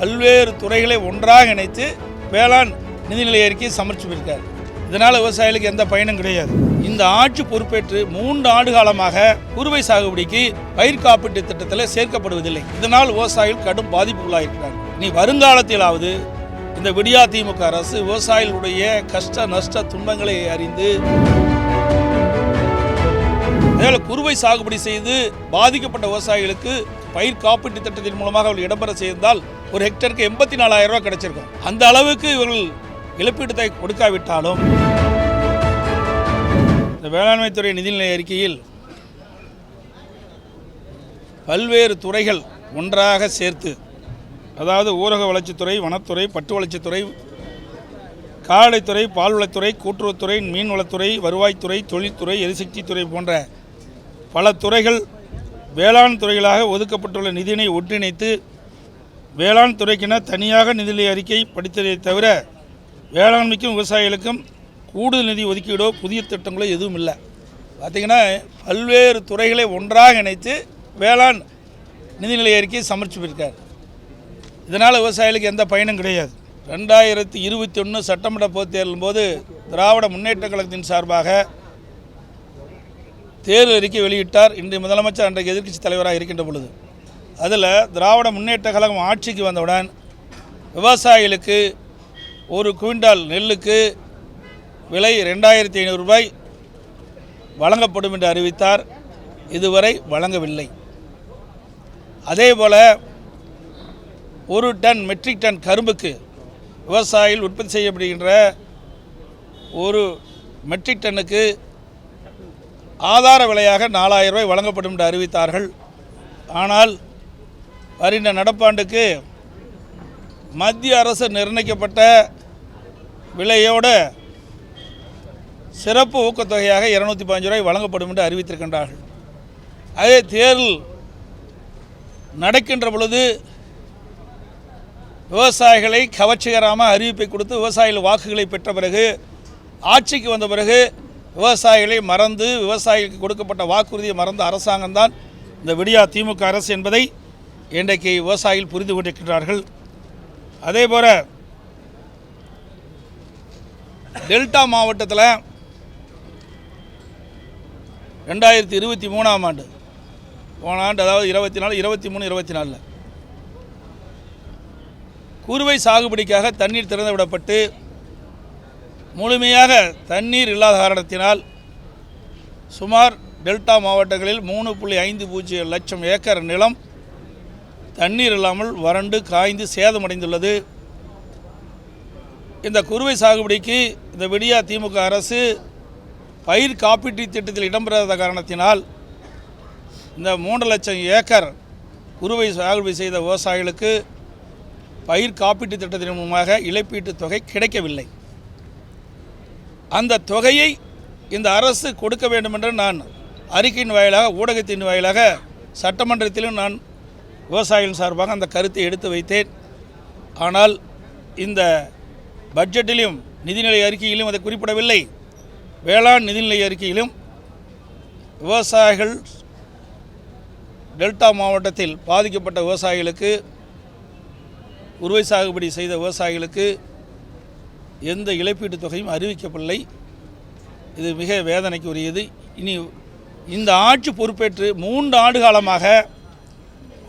பல்வேறு துறைகளை ஒன்றாக இணைத்து வேளாண் நிதிநிலை அறிக்கையை சமர்ப்பித்திருக்கார். இதனால் விவசாயிகளுக்கு எந்த பயனும் கிடையாது. இந்த ஆட்சி பொறுப்பேற்று 3 ஆண்டு காலமாக குறுவை சாகுபடிக்கு பயிர் காப்பீட்டு திட்டத்தில் சேர்க்கப்படுவதில்லை. இதனால் விவசாயிகள் கடும் பாதிப்புக்குள்ளாயிருக்கிறார். இனி வருங்காலத்திலாவது இந்த விடியா திமுக அரசு விவசாயிகளுடைய கஷ்ட நஷ்ட துன்பங்களை அறிந்து அதேபோல் குறுவை சாகுபடி செய்து பாதிக்கப்பட்ட விவசாயிகளுக்கு பயிர் காப்பீட்டு திட்டத்தின் மூலமாக அவர்கள் இடம்பெற செய்தால் ஒரு ஹெக்டருக்கு 84,000 ரூபாய் கிடைச்சிருக்கும். அந்த அளவுக்கு இவர்கள் இழப்பீட்டத்தை கொடுக்காவிட்டாலும் இந்த வேளாண்மைத்துறை நிதிநிலை அறிக்கையில் பல்வேறு துறைகள் ஒன்றாக சேர்த்து, அதாவது ஊரக வளர்ச்சித்துறை, வனத்துறை, பட்டு வளர்ச்சித்துறை, கால்நடைத்துறை, பால்வளத்துறை, கூட்டுறவுத்துறை, மீன்வளத்துறை, வருவாய்த்துறை, தொழில்துறை, எரிசக்தித்துறை போன்ற பல துறைகள் வேளாண் துறைகளாக ஒதுக்கப்பட்டுள்ள நிதியினை ஒன்றிணைத்து வேளாண் துறைக்கென தனியாக நிதிநிலை அறிக்கை படித்ததை தவிர வேளாண்மைக்கும் விவசாயிகளுக்கும் கூடுதல் நிதி ஒதுக்கீடோ புதிய திட்டங்களோ எதுவும் இல்லை. பார்த்திங்கன்னா பல்வேறு துறைகளை ஒன்றாக இணைத்து வேளாண் நிதிநிலை அறிக்கையை சமர்ப்பித்திருக்கார். இதனால் விவசாயிகளுக்கு எந்த பயனும் கிடையாது. 2021 சட்டமன்ற பொதுத் தேர்தலின் போது திராவிட முன்னேற்ற கழகத்தின் சார்பாக தேர்தல் அறிக்கை வெளியிட்டார். இன்றைய முதலமைச்சர் அன்றைக்கு எதிர்க்கட்சி தலைவராக இருக்கின்ற பொழுது அதில் திராவிட முன்னேற்ற கழகம் ஆட்சிக்கு வந்தவுடன் விவசாயிகளுக்கு ஒரு குவிண்டால் நெல்லுக்கு விலை 2,500 ரூபாய் வழங்கப்படும் என்று அறிவித்தார். இதுவரை வழங்கவில்லை. அதேபோல் ஒரு டன் மெட்ரிக் டன் கரும்புக்கு விவசாயிகள் உற்பத்தி செய்யப்படுகின்ற ஒரு மெட்ரிக் டன்னுக்கு ஆதார விலையாக 4,000 ரூபாய் வழங்கப்படும் என்று அறிவித்தார்கள். ஆனால் வருகின்ற நடப்பாண்டுக்கு மத்திய அரசு நிர்ணயிக்கப்பட்ட விலையோடு சிறப்பு ஊக்கத்தொகையாக 215 ரூபாய் வழங்கப்படும் என்று அறிவித்திருக்கின்றார்கள். அதே தேர்தல் நடக்கின்ற பொழுது விவசாயிகளை கவர்ச்சிகரமாக அறிவிப்பை கொடுத்து விவசாயிகள் வாக்குகளை பெற்ற பிறகு ஆட்சிக்கு வந்த பிறகு விவசாயிகளை மறந்து, விவசாயிகளுக்கு கொடுக்கப்பட்ட வாக்குறுதியை மறந்த அரசாங்கம்தான் இந்த விடியா திமுக அரசு என்பதை இன்றைக்கு விவசாயிகள் புரிந்து கொண்டிருக்கிறார்கள். அதேபோல் டெல்டா மாவட்டத்தில் 2023ஆம் ஆண்டு, போன ஆண்டு, அதாவது 24, 23, 24 குறுவை சாகுபடிக்காக தண்ணீர் திறந்து விடப்பட்டு முழுமையாக தண்ணீர் இல்லாத காரணத்தினால் சுமார் டெல்டா மாவட்டங்களில் 3.50 லட்சம் ஏக்கர் நிலம் தண்ணீர் இல்லாமல் வறண்டு காய்ந்து சேதமடைந்துள்ளது. இந்த குறுவை சாகுபடிக்கு இந்த விடியா திமுக அரசு பயிர் காப்பீட்டு திட்டத்தில் இடம்பெறாத காரணத்தினால் இந்த 3 லட்சம் ஏக்கர் குறுவை சாகுபடி செய்த விவசாயிகளுக்கு பயிர் காப்பீட்டு திட்டத்தின் மூலமாக இழப்பீட்டுத் தொகை கிடைக்கவில்லை. அந்த தொகையை இந்த அரசு கொடுக்க வேண்டும் என்று நான் அறிக்கையின் வாயிலாக, ஊடகத்தின் வாயிலாக சட்டமன்றத்திலும் நான் விவசாயிகள் சார்பாக அந்த கருத்தை எடுத்து வைத்தேன். ஆனால் இந்த பட்ஜெட்டிலும் நிதிநிலை அறிக்கையிலும் அதை குறிப்பிடவில்லை. வேளாண் நிதிநிலை அறிக்கையிலும் விவசாயிகள், டெல்டா மாவட்டத்தில் பாதிக்கப்பட்ட விவசாயிகளுக்கு, குறுவை சாகுபடி செய்த விவசாயிகளுக்கு எந்த இழப்பீட்டுத் தொகையும் அறிவிக்கப்படவில்லை. இது மிக வேதனைக்கு உரியது. இனி இந்த ஆட்சி பொறுப்பேற்று 3 ஆண்டு காலமாக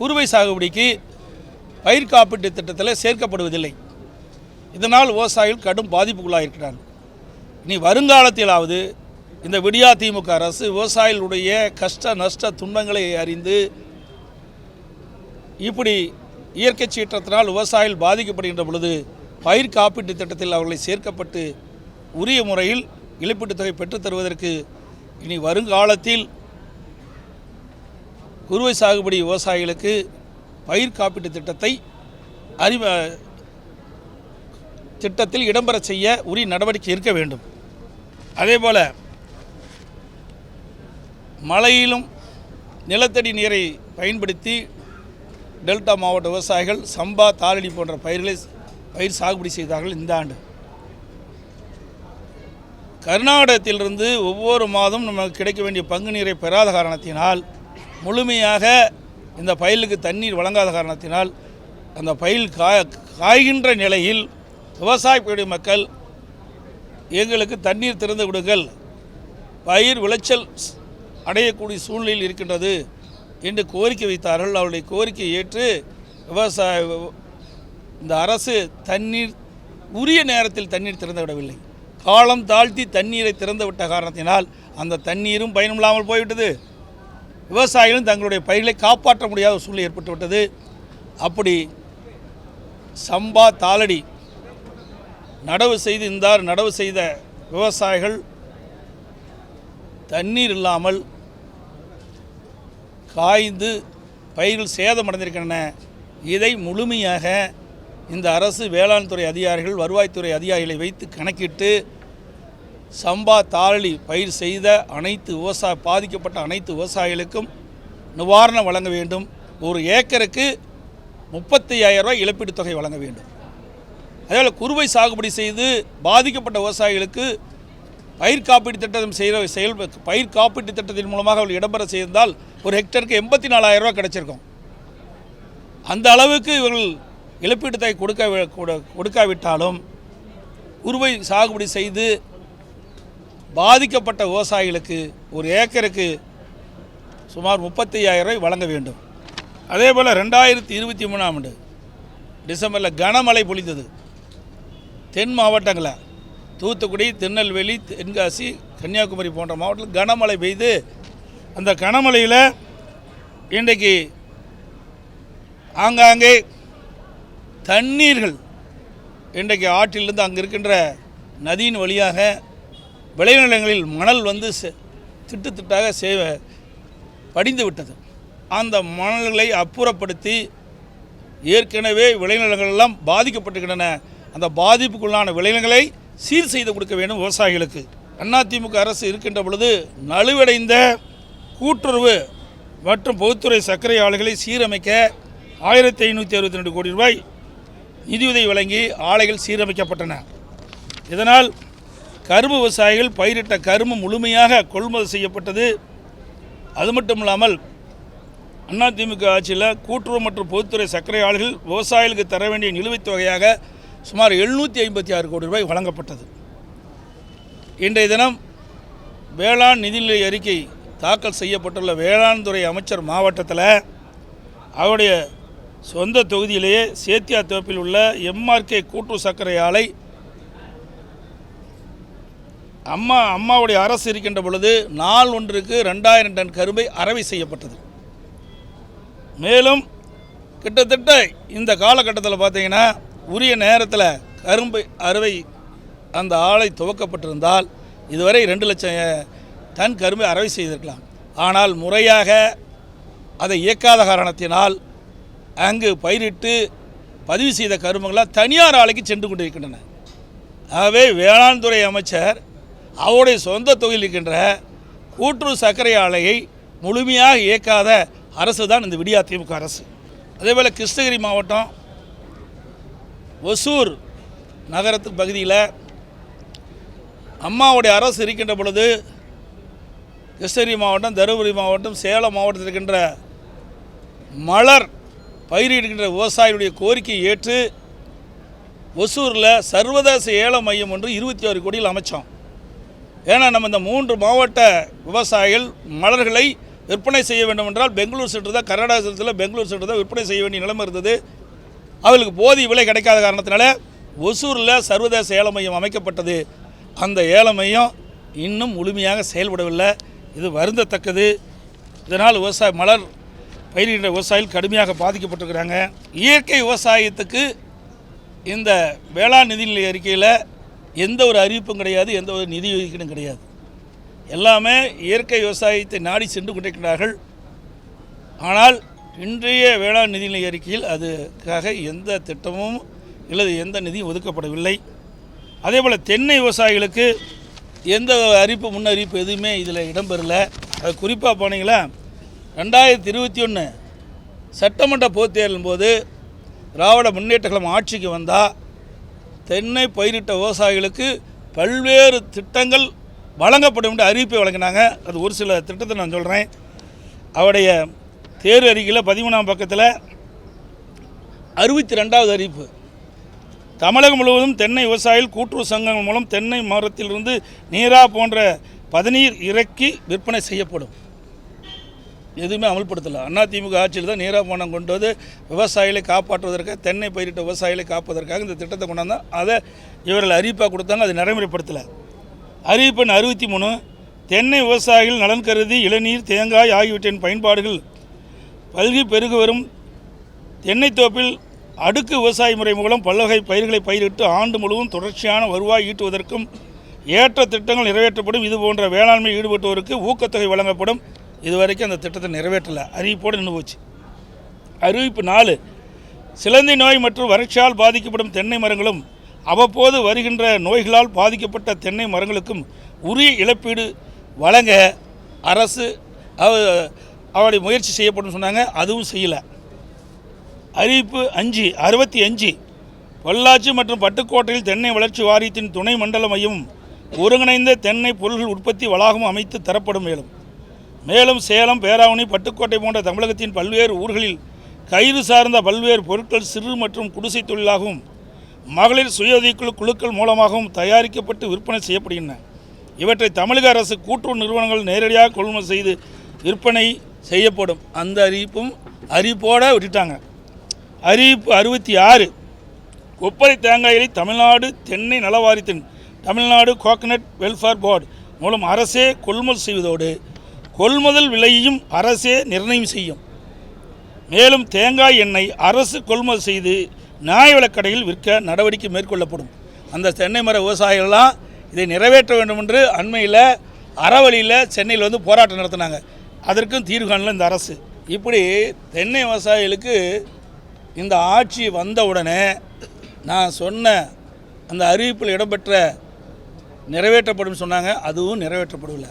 குறுவை சாகுபடிக்கு பயிர் காப்பீட்டு திட்டத்தில் சேர்க்கப்படுவதில்லை. இதனால் விவசாயிகள் கடும் பாதிப்புக்குள்ளாயிருக்கிறார்கள். இனி வருங்காலத்திலாவது இந்த விடியா திமுக அரசு விவசாயிகளுடைய கஷ்ட நஷ்ட துன்பங்களை அறிந்து, இப்படி இயற்கை சீற்றத்தினால் விவசாயிகள் பாதிக்கப்படுகின்ற பொழுது பயிர் காப்பீட்டு திட்டத்தில் அவர்களை சேர்க்கப்பட்டு உரிய முறையில் இழப்பீட்டுத் தொகை பெற்றுத் தருவதற்கு இனி வருங்காலத்தில் குறுவை சாகுபடி விவசாயிகளுக்கு பயிர் காப்பீட்டு திட்டத்தை திட்டத்தில் இடம்பெற செய்ய உரிய நடவடிக்கை இருக்க வேண்டும். அதேபோல் மழையிலும் நிலத்தடி நீரை பயன்படுத்தி டெல்டா மாவட்ட விவசாயிகள் சம்பா, தாளடி போன்ற பயிர் சாகுபடி செய்தார்கள். இந்த ஆண்டு கர்நாடகத்திலிருந்து ஒவ்வொரு மாதம் நமக்கு கிடைக்க வேண்டிய பங்கு நீரை பெறாத காரணத்தினால், முழுமையாக இந்த பயிருக்கு தண்ணீர் வழங்காத காரணத்தினால் அந்த பயில் காய்கின்ற நிலையில் விவசாய மக்கள் எங்களுக்கு தண்ணீர் திறந்து விடுங்கள், பயிர் விளைச்சல் அடையக்கூடிய சூழ்நிலையில் இருக்கின்றது என்று கோரிக்கை வைத்தார்கள். அவருடைய கோரிக்கையை ஏற்று இந்த அரசு தண்ணீர் உரிய நேரத்தில் தண்ணீர் திறந்து விடவில்லை. காலம் தாழ்த்தி தண்ணீரை திறந்து விட்ட காரணத்தினால் அந்த தண்ணீரும் பயனில்லாமல் போய்விட்டது. விவசாயிகளும் தங்களுடைய பயிர்களை காப்பாற்ற முடியாத சூழ்நிலை ஏற்பட்டுவிட்டது. அப்படி சம்பா தாளடி நடவு செய்த விவசாயிகள் தண்ணீர் இல்லாமல் காய்ந்து பயிர்கள் சேதமடைந்திருக்கின்றன. இதை முழுமையாக இந்த அரசு வேளாண் துறை அதிகாரிகள், வருவாய்த்துறை அதிகாரிகளை வைத்து கணக்கிட்டு சம்பா தாளடி பயிர் செய்த பாதிக்கப்பட்ட அனைத்து விவசாயிகளுக்கும் நிவாரணம் வழங்க வேண்டும். ஒரு ஏக்கருக்கு 35,000 ரூபாய் இழப்பீடு தொகை வழங்க வேண்டும். அதேபோல் குறுவை சாகுபடி செய்து பாதிக்கப்பட்ட விவசாயிகளுக்கு பயிர் காப்பீட்டு திட்டம் பயிர் காப்பீட்டு திட்டத்தின் மூலமாக அவர்கள் இடம்பெற செய்தால் ஒரு ஹெக்டருக்கு 84,000 ரூபாய் கிடைச்சிருக்கும். அந்த அளவுக்கு இவர்கள் இழப்பீட்டு தொகை கொடுக்காவிட்டாலும் குறுவை சாகுபடி செய்து பாதிக்கப்பட்ட விவசாயிகளுக்கு ஒரு ஏக்கருக்கு சுமார் 35,000 ரூபாய் வழங்க வேண்டும். அதேபோல் 2023ஆம் ஆண்டு டிசம்பரில் கனமழை பொழிந்தது. தென் மாவட்டங்களில் தூத்துக்குடி, திருநெல்வேலி, தென்காசி, கன்னியாகுமரி போன்ற மாவட்டத்தில் கனமழை பெய்து அந்த கனமழையில் இன்றைக்கு ஆங்காங்கே தண்ணீர்கள் இன்றைக்கு ஆற்றிலிருந்து அங்கே இருக்கின்ற நதியின் வழியாக விளைநிலங்களில் மணல் வந்து திட்டாக படிந்து விட்டது. அந்த மணல்களை அப்புறப்படுத்தி ஏற்கனவே விளைநிலங்கள் எல்லாம் பாதிக்கப்பட்டிருக்கின்றன. அந்த பாதிப்புக்குள்ளான விளைநிலங்களை சீர் செய்து கொடுக்க வேண்டும் விவசாயிகளுக்கு. அதிமுக அரசு இருக்கின்ற பொழுது நலிவடைந்த கூட்டுறவு மற்றும் பொதுத்துறை சர்க்கரை ஆலைகளை சீரமைக்க 1562 கோடி ரூபாய் நிதியுதவி வழங்கி ஆலைகள் சீரமைக்கப்பட்டன. இதனால் கரும்பு விவசாயிகள் பயிரிட்ட கரும்பு முழுமையாக கொள்முதல் செய்யப்பட்டது. அது மட்டும் இல்லாமல் அதிமுக ஆட்சியில் கூட்டுறவு மற்றும் பொதுத்துறை சர்க்கரை ஆலைகள் விவசாயிகளுக்கு தர வேண்டிய நிலுவைத் தொகையாக சுமார் 756 கோடி ரூபாய் வழங்கப்பட்டது. இன்றைய தினம் வேளாண் நிதிநிலை அறிக்கை தாக்கல் செய்யப்பட்டுள்ள வேளாண் துறை அமைச்சர் மாவட்டத்தில் அவருடைய சொந்த தொகுதியிலேயே சேத்தியாத்தோப்பில் உள்ள MRK கூட்டுறவு சர்க்கரை ஆலை அம்மாவுடைய அரசு இருக்கின்ற பொழுது நாள் ஒன்றுக்கு 2000 டன் கரும்பை அறவை செய்யப்பட்டது. மேலும் கிட்டத்தட்ட இந்த காலகட்டத்தில் பார்த்தீங்கன்னா உரிய நேரத்தில் கரும்பு அறுவை அந்த ஆலை துவக்கப்பட்டிருந்தால் இதுவரை 2 லட்சம் டன் கரும்பை அறுவை செய்திருக்கலாம். ஆனால் முறையாக அதை இயக்காத காரணத்தினால் அங்கு பயிரிட்டு பதிவு செய்த கரும்புகளால் தனியார் ஆலைக்கு சென்று கொண்டிருக்கின்றன. ஆகவே வேளாண் துறை அமைச்சர் அவருடைய சொந்த தொகுதியில் இருக்கின்ற கூட்டுறவு சர்க்கரை ஆலையை முழுமையாக இயக்காத அரசு தான் இந்த விடியா திமுக அரசு. அதேபோல் கிருஷ்ணகிரி மாவட்டம் ஒசூர் நகரத்து பகுதியில் அம்மாவுடைய அரசு இருக்கின்ற பொழுது கிருஷ்ணகிரி மாவட்டம், தருமபுரி மாவட்டம், சேலம் மாவட்டத்தில் இருக்கின்ற மலர் பயிரிடுகின்ற விவசாயிகளுடைய கோரிக்கையை ஏற்று ஒசூரில் சர்வதேச ஏல மையம் ஒன்று 26 கோடியில் அமைச்சோம். ஏன்னா நம்ம இந்த 3 மாவட்ட விவசாயிகள் மலர்களை விற்பனை செய்ய வேண்டும் என்றால் பெங்களூர் சென்று தான், கர்நாடகத்தில் பெங்களூர் சென்று தான் விற்பனை செய்ய வேண்டிய நிலைமை இருந்தது. அவர்களுக்கு போதிய விலை கிடைக்காத காரணத்தினால ஒசூரில் சர்வதேச ஏல மையம் அமைக்கப்பட்டது. அந்த ஏல மையம் இன்னும் முழுமையாக செயல்படவில்லை. இது வருந்தத்தக்கது. இதனால் மலர் பயிரிடுகின்ற விவசாயிகள் கடுமையாக பாதிக்கப்பட்டிருக்கிறாங்க. இயற்கை விவசாயத்துக்கு இந்த வேளாண் நிதிநிலை அறிக்கையில் எந்த ஒரு அறிவிப்பும் கிடையாது, எந்த ஒரு நிதி ஒதுக்கீடும் கிடையாது. எல்லாமே இயற்கை விவசாயத்தை நாடி சென்று கொண்டிருக்கிறார்கள். ஆனால் இன்றைய வேளாண் நிதிநிலை அறிக்கையில் அதுக்காக எந்த திட்டமும் அல்லது எந்த நிதியும் ஒதுக்கப்படவில்லை. அதேபோல் தென்னை விவசாயிகளுக்கு எந்த முன்னறிவிப்பு எதுவுமே இதில் இடம்பெறல. அது குறிப்பாக போனீங்களா 2021 சட்டமன்ற பொதுத் தேர்தலின் போது திராவிட முன்னேற்ற கழகம் ஆட்சிக்கு வந்தால் தென்னை பயிரிட்ட விவசாயிகளுக்கு பல்வேறு திட்டங்கள் வழங்கப்படும் என்று அறிவிப்பை வழங்கினாங்க. அது ஒரு சில திட்டத்தை நான் சொல்கிறேன். அவருடைய தேர்வு அறிக்கையில் 13ஆம் பக்கத்தில் 62வது அறிவிப்பு. தமிழகம் முழுவதும் தென்னை விவசாயிகள் கூட்டுறவு சங்கங்கள் மூலம் தென்னை மரத்திலிருந்து நீரா போன்ற பதநீர் இறக்கி விற்பனை செய்யப்படும். எதுவுமே அமல்படுத்தலை. அதிமுக ஆட்சியில் தான் நீரா போனம் கொண்டு வந்து விவசாயிகளை காப்பாற்றுவதற்காக, தென்னை பயிரிட்ட விவசாயிகளை காப்பதற்காக இந்த திட்டத்தை கொண்டாந்தால் அதை இவர்கள் அறிவிப்பாக கொடுத்தாங்க. அது நடைமுறைப்படுத்தலை. அறிவிப்பு எண் 63, தென்னை விவசாயிகள் நலன் கருதி இளநீர், தேங்காய் ஆகியவற்றின் பயன்பாடுகள் பல்கி பெருகு வரும் தென்னை தோப்பில் அடுக்கு விவசாய முறை மூலம் பல்வகை பயிர்களை பயிரிட்டு ஆண்டு முழுவதும் தொடர்ச்சியான வருவாய் ஈட்டுவதற்கும் ஏற்ற திட்டங்கள் நிறைவேற்றப்படும். இது போன்ற வேளாண்மை ஈடுபட்டோருக்கு ஊக்கத்தொகை வழங்கப்படும். இதுவரைக்கும் அந்த திட்டத்தை நிறைவேற்றலை. அறிவிப்போடு நின்று போச்சு. அறிவிப்பு 4, சிலந்தி நோய் மற்றும் வறட்சியால் பாதிக்கப்படும் தென்னை மரங்களும் அவ்வப்போது வருகின்ற நோய்களால் பாதிக்கப்பட்ட தென்னை மரங்களுக்கும் உரிய இழப்பீடு வழங்க அரசு அவருடைய முயற்சி செய்யப்படும் சொன்னாங்க. அதுவும் செய்யலை. அறிவிப்பு 65, பொள்ளாச்சி மற்றும் பட்டுக்கோட்டையில் தென்னை வளர்ச்சி வாரியத்தின் துணை மண்டல மையமும் ஒருங்கிணைந்த தென்னை பொருள்கள் உற்பத்தி வளாகமும் அமைத்து தரப்படும். மேலும் சேலம், பேராவணி, பட்டுக்கோட்டை போன்ற தமிழகத்தின் பல்வேறு ஊர்களில் கயிறு சார்ந்த பல்வேறு பொருட்கள் சிறு மற்றும் குடிசை தொழிலாகவும் மகளிர் சுய குழுக்கள் மூலமாகவும் தயாரிக்கப்பட்டு விற்பனை செய்யப்படுகின்றன. இவற்றை தமிழக அரசு கூட்டுறவு நிறுவனங்கள் நேரடியாக கொள்முதல் செய்து விற்பனை செய்யப்படும். அந்த அறிவிப்போடு விட்டுட்டாங்க. அறிவிப்பு 66, கொப்பரை தேங்காய்களை தமிழ்நாடு தென்னை நலவாரியத்தின் தமிழ்நாடு கோகனட் வெல்ஃபேர் போர்டு மூலம் அரசே கொள்முதல் செய்வதோடு கொள்முதல் விலையையும் அரசே நிர்ணயம் செய்யும். மேலும் தேங்காய் எண்ணெய் அரசு கொள்முதல் செய்து நியாய விலைக்கடையில் விற்க நடவடிக்கை மேற்கொள்ளப்படும். அந்த தென்னை மர விவசாயிகள்லாம் இதை நிறைவேற்ற வேண்டும் என்று அண்மையில் அறவழியில் சென்னையில் வந்து போராட்டம் நடத்தினாங்க. அதற்கும் தீர்வு காணல இந்த அரசு. இப்படி தென்னை விவசாயிகளுக்கு இந்த ஆட்சி வந்தவுடனே நான் சொன்ன அந்த அறிவிப்பில் இடம்பெற்ற நிறைவேற்றப்படும் சொன்னாங்க. அதுவும் நிறைவேற்றப்படவில்லை.